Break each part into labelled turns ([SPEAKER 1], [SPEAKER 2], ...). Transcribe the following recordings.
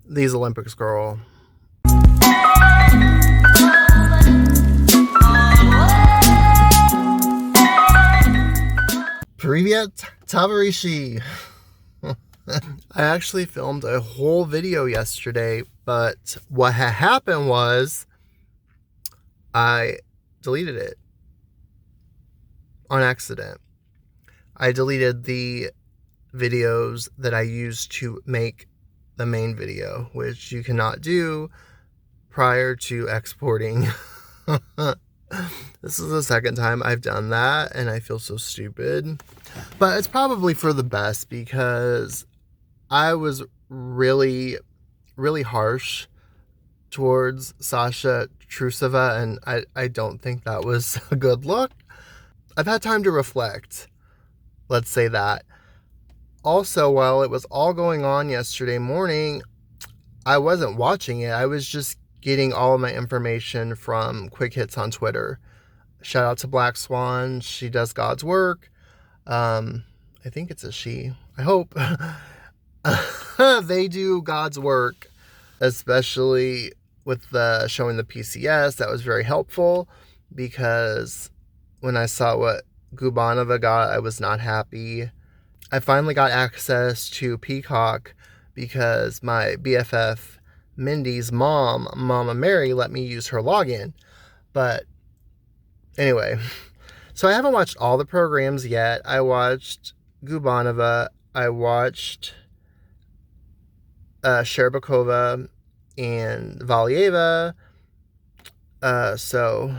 [SPEAKER 1] These Olympics, girl. Привет, товарищи. I actually filmed a whole video yesterday, but what had happened was I deleted it on accident. I deleted the videos that I used to make the main video, which you cannot do prior to exporting. This is the second time I've done that, and I feel so stupid. But it's probably for the best because I was really, really harsh towards Sasha Trusova, and I don't think that was a good look. I've had time to reflect. Let's say that. Also, while it was all going on yesterday morning, I wasn't watching it. I was just getting all of my information from quick hits on Twitter. Shout out to Black Swan. She does God's work. I think it's a she. I hope. They do God's work, especially with the showing the PCS. That was very helpful because when I saw what Gubanova got, I was not happy. I finally got access to Peacock because my BFF Mindy's mom, Mama Mary, let me use her login. But anyway, so I haven't watched all the programs yet. I watched Gubanova. I watched Sherbakova and Valieva. So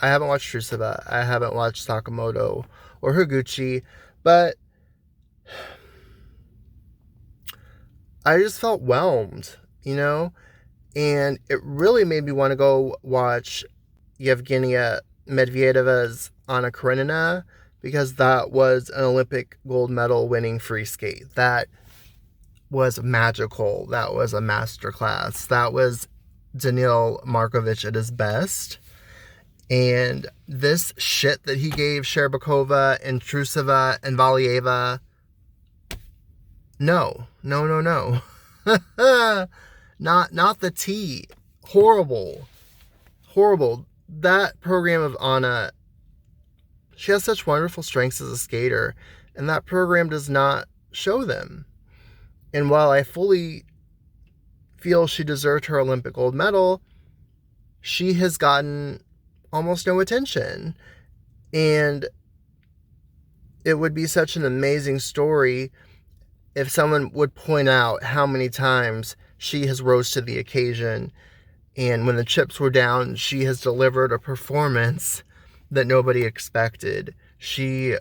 [SPEAKER 1] I haven't watched Trusova. I haven't watched Sakamoto or Higuchi. But I just felt whelmed, and it really made me want to go watch Yevgenia Medvedeva's Anna Karenina because that was an Olympic gold medal winning free skate. That was magical. That was a masterclass. That was Daniil Markovich at his best. And this shit that he gave Sherbakova and Trusova and Valieva, no. Not the tea. Horrible. That program of Anna, she has such wonderful strengths as a skater, and that program does not show them. And while I fully feel she deserved her Olympic gold medal, she has gotten almost no attention. And it would be such an amazing story if someone would point out how many times she has rose to the occasion, and when the chips were down, she has delivered a performance that nobody expected. She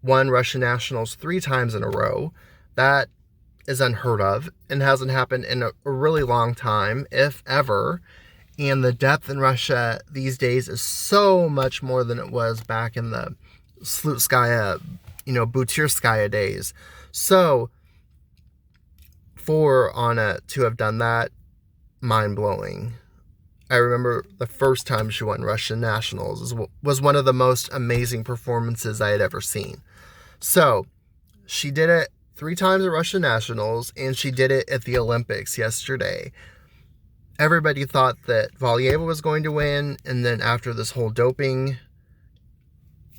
[SPEAKER 1] won Russian Nationals 3 times in a row. That is unheard of and hasn't happened in a really long time, if ever. And the depth in Russia these days is so much more than it was back in the Slutskaya, Butyrskaya days. So, for Anna to have done that, mind-blowing. I remember the first time she won Russian Nationals was one of the most amazing performances I had ever seen. So, she did it 3 times at Russian Nationals, and she did it at the Olympics yesterday. Everybody thought that Valieva was going to win, and then after this whole doping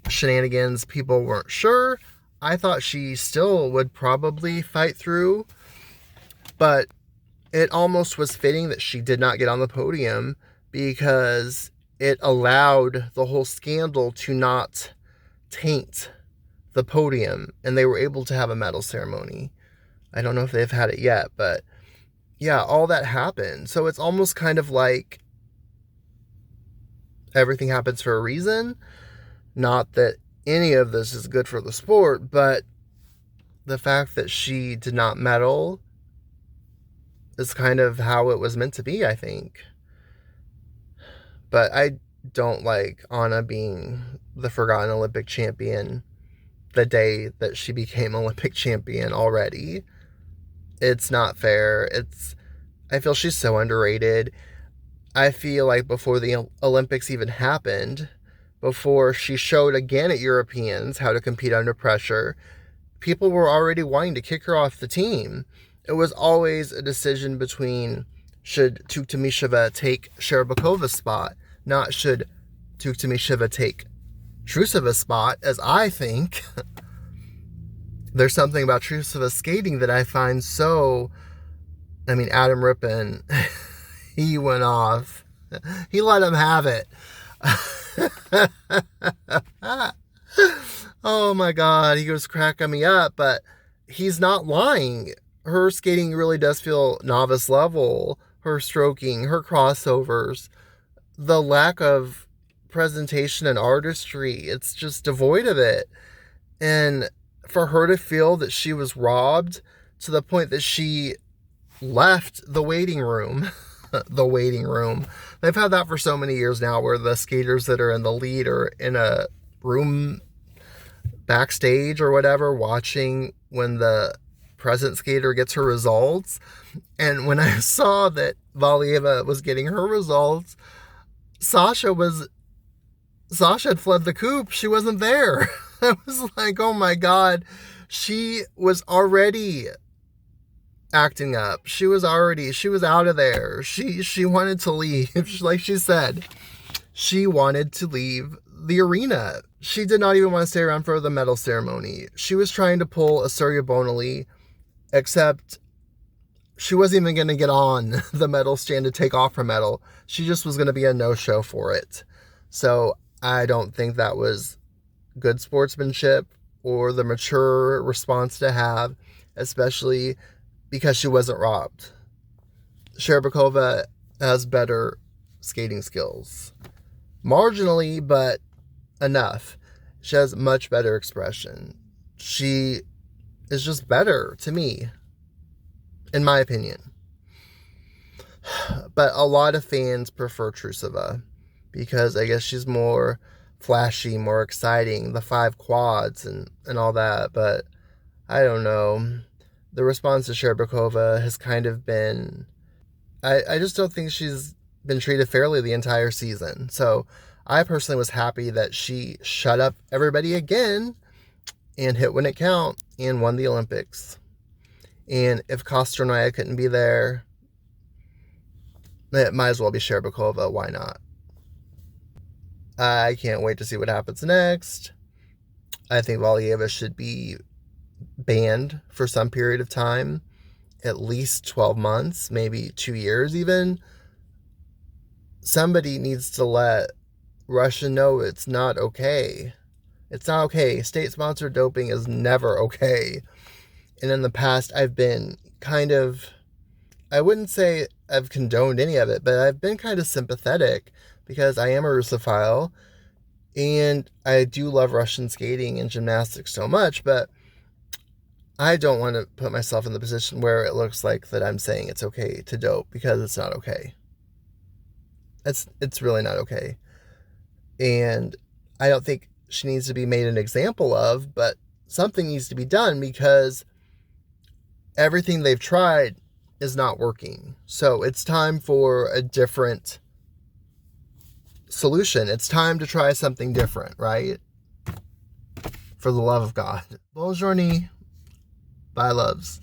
[SPEAKER 1] shenanigans, people weren't sure. I thought she still would probably fight through, but it almost was fitting that she did not get on the podium because it allowed the whole scandal to not taint the podium, and they were able to have a medal ceremony. I don't know if they've had it yet, but yeah, all that happened. So it's almost kind of like everything happens for a reason. Not that any of this is good for the sport, but the fact that she did not medal is kind of how it was meant to be, I think. But I don't like Anna being the forgotten Olympic champion the day that she became Olympic champion already. It's not fair. I feel she's so underrated. I feel like before the Olympics even happened, before she showed again at Europeans how to compete under pressure, people were already wanting to kick her off the team. it was always a decision between should Tuktamisheva take Sharabakova's spot, not should Tuktamisheva take Trusova's spot, as I think. There's something about Trusova's skating that I find so... I mean, Adam Rippon, he went off. He let him have it. Oh my God, he was cracking me up, but he's not lying. Her skating really does feel novice level. Her stroking, her crossovers, the lack of presentation and artistry, it's just devoid of it. And for her to feel that she was robbed to the point that she left the waiting room, the waiting room. They've had that for so many years now, where the skaters that are in the lead are in a room backstage or whatever, watching when the present skater gets her results. And when I saw that Valieva was getting her results, Sasha had fled the coop. She wasn't there. I was like, oh my God. She was already acting up. She was out of there. She wanted to leave. Like she said, she wanted to leave the arena. She did not even want to stay around for the medal ceremony. She was trying to pull a Surya Bonali, except she wasn't even going to get on the medal stand to take off her medal. She just was going to be a no-show for it. So I don't think that was good sportsmanship or the mature response to have, especially because she wasn't robbed. Sharapova has better skating skills. Marginally, but enough. She has much better expression. She is just better to me, in my opinion. But a lot of fans prefer Trusova because I guess she's more flashy, more exciting, the 5 quads and all that. But I don't know. The response to Sharapova has kind of been... I just don't think she's been treated fairly the entire season. So I personally was happy that she shut up everybody again and hit when it count and won the Olympics. And if Kostromaya couldn't be there, it might as well be Sharapova. Why not? I can't wait to see what happens next. I think Valieva should be banned for some period of time, at least 12 months, maybe 2 years even. Somebody needs to let Russia know it's not okay. It's not okay. State-sponsored doping is never okay. And in the past, I've been kind of... I wouldn't say I've condoned any of it, but I've been kind of sympathetic because I am a Russophile and I do love Russian skating and gymnastics so much, but I don't want to put myself in the position where it looks like that I'm saying it's okay to dope, because it's not okay. It's really not okay. And I don't think she needs to be made an example of, but something needs to be done because everything they've tried is not working. So it's time for a different solution. It's time to try something different, right? For the love of God. Bonne journée. Bye, loves.